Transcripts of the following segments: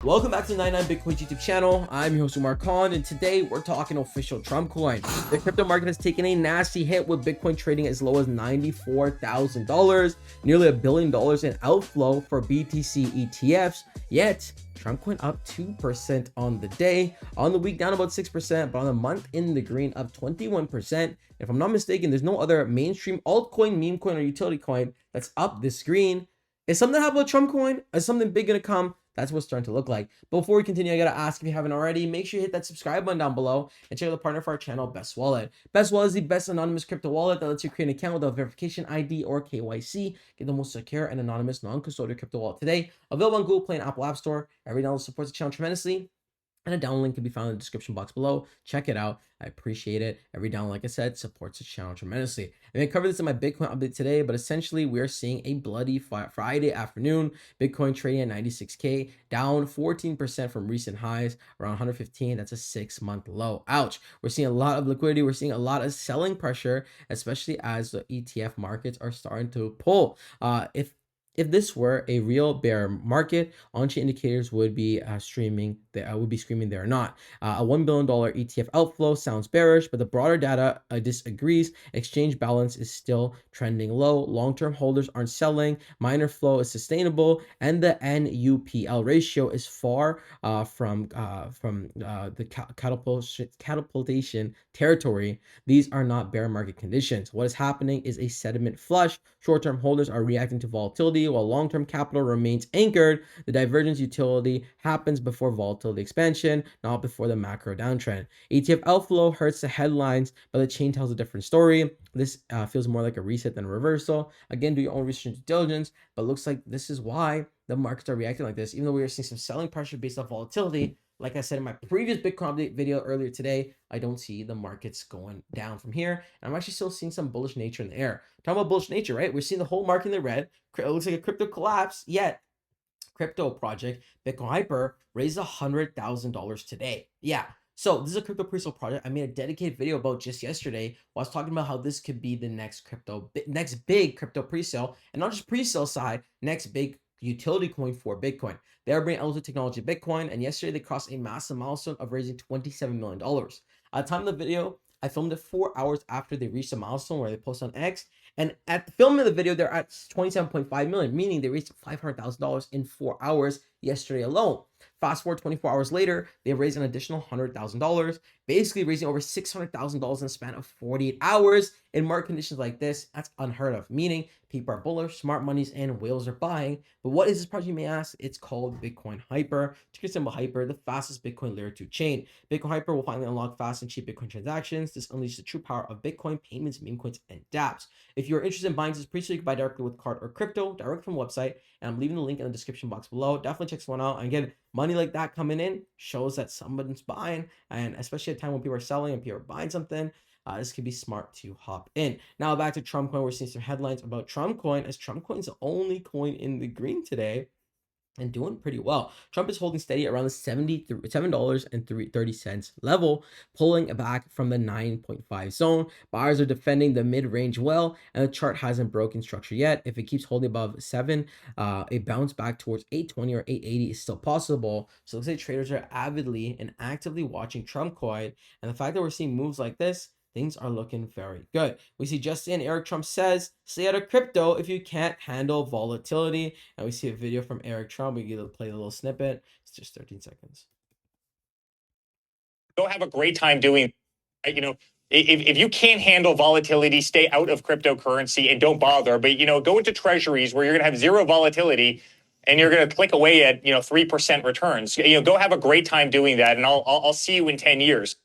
Welcome back to the 99 Bitcoin YouTube channel. I'm your host Umar Khan, and today we're talking official Trump coin. The crypto market has taken a nasty hit with Bitcoin trading as low as $94,000, nearly $1 billion in outflow for BTC ETFs. Yet Trump coin up 2% on the day, on the week down about 6%, but on the month in the green up 21%. If I'm not mistaken, there's no other mainstream altcoin, meme coin, or utility coin that's up this green. Is something happening with Trump coin? Is something big gonna come? That's what it's starting to look like. But before we continue, I gotta ask, if you haven't already, make sure you hit that subscribe button down below and check out the partner for our channel, Best Wallet. Best Wallet is the best anonymous crypto wallet that lets you create an account without verification, ID, or KYC. Get the most secure and anonymous non-custodial crypto wallet today. Available on Google Play and Apple App Store. Every download supports the channel tremendously, and a download link can be found in the description box below. Check it out. I appreciate it. Every download, like I said, supports the channel tremendously. I'm going to cover this in my Bitcoin update today, but essentially we're seeing a bloody Friday afternoon. Bitcoin trading at 96K, down 14% from recent highs, around 115. That's a 6-month low. Ouch. We're seeing a lot of liquidity. We're seeing a lot of selling pressure, especially as the ETF markets are starting to pull. If this were a real bear market, on-chain indicators would be screaming they're not. A $1 billion ETF outflow sounds bearish, but the broader data disagrees. Exchange balance is still trending low. Long-term holders aren't selling. Minor flow is sustainable, and the NUPL ratio is far from the catapultation territory. These are not bear market conditions. What is happening is a sediment flush. Short-term holders are reacting to volatility, while long-term capital remains anchored. The divergence utility happens before volatility expansion, not before the macro downtrend. ETF outflow hurts the headlines, but the chain tells a different story. This feels more like a reset than a reversal. Again, do your own research and due diligence, but looks like this is why the markets are reacting like this. Even though we are seeing some selling pressure based off volatility, like I said in my previous Bitcoin update video earlier today, I don't see the markets going down from here. And I'm actually still seeing some bullish nature in the air. Talking about bullish nature, right? We're seeing the whole market in the red. It looks like a crypto collapse, yet crypto project Bitcoin Hyper raised $100,000 today. Yeah. So this is a crypto pre-sale project I made a dedicated video about just yesterday, while I was talking about how this could be the next big crypto pre-sale, and not just pre-sale side, next big utility coin for Bitcoin. They are bringing out technology Bitcoin, and yesterday they crossed a massive milestone of raising $27 million. At the time of the video, I filmed it 4 hours after they reached the milestone where they posted on X. And at the film of the video, they're at 27.5 million, meaning they reached $500,000 in 4 hours yesterday alone. Fast forward 24 hours later, they raised an additional $100,000, basically raising over $600,000 in the span of 48 hours. In market conditions like this, that's unheard of, meaning people are bullish, smart monies, and whales are buying. But what is this project, you may ask? It's called Bitcoin Hyper, ticker symbol Hyper, the fastest Bitcoin layer 2 chain. Bitcoin Hyper will finally unlock fast and cheap Bitcoin transactions. This unleashes the true power of Bitcoin, payments, meme coins, and dApps. If you're interested in buying this pre-sale, you can buy directly with card or crypto, direct from the website, and I'm leaving the link in the description box below. Definitely check this one out. And again, money like that coming in shows that someone's buying, and especially at a time when people are selling and people are buying something, this could be smart to hop in. Now back to Trump coin. We're seeing some headlines about Trump coin, as Trump coin is the only coin in the green today and doing pretty well. Trump is holding steady around the $7.30 level, pulling back from the 9.5 zone. Buyers are defending the mid-range well, and the chart hasn't broken structure yet. If it keeps holding above 7, a bounce back towards 820 or 880 is still possible. So it looks like traders are avidly and actively watching Trump coin, and the fact that we're seeing moves like this, things are looking very good. We see just in, Eric Trump says, stay out of crypto if you can't handle volatility. And we see a video from Eric Trump. We get to play a little snippet. It's just 13 seconds. Go have a great time doing, if you can't handle volatility, stay out of cryptocurrency and don't bother. But, go into treasuries where you're going to have zero volatility and you're going to click away at, 3% returns. Go have a great time doing that. And I'll see you in 10 years.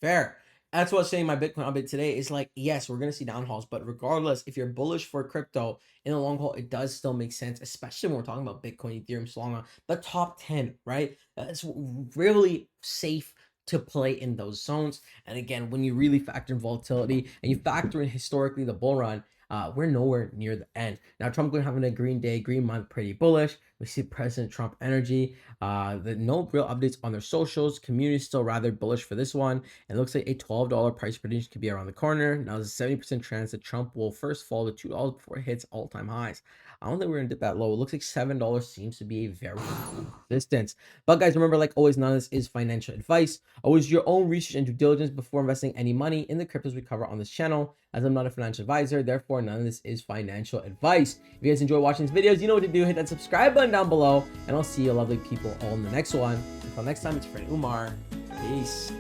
Fair. That's what I was saying. My Bitcoin update today is like, yes, we're going to see downfalls, but regardless, if you're bullish for crypto in the long haul, it does still make sense, especially when we're talking about Bitcoin, Ethereum, Solana, the top 10, right? It's really safe to play in those zones. And again, when you really factor in volatility and you factor in historically the bull run, we're nowhere near the end. Now, Trump going having a green day, green month, pretty bullish. We see President Trump energy. No real updates on their socials. Community is still rather bullish for this one. It looks like a $12 price prediction could be around the corner. Now there's a 70% chance that Trump will first fall to $2 before it hits all-time highs. I don't think we're gonna dip that low. It looks like $7 seems to be a very good resistance. But guys, remember, like always, none of this is financial advice. Always your own research and due diligence before investing any money in the cryptos we cover on this channel, as I'm not a financial advisor. Therefore, none of this is financial advice. If you guys enjoy watching these videos, you know what to do. Hit that subscribe button down below, and I'll see you lovely people all in the next one. Until next time, it's Fred Umar. Peace.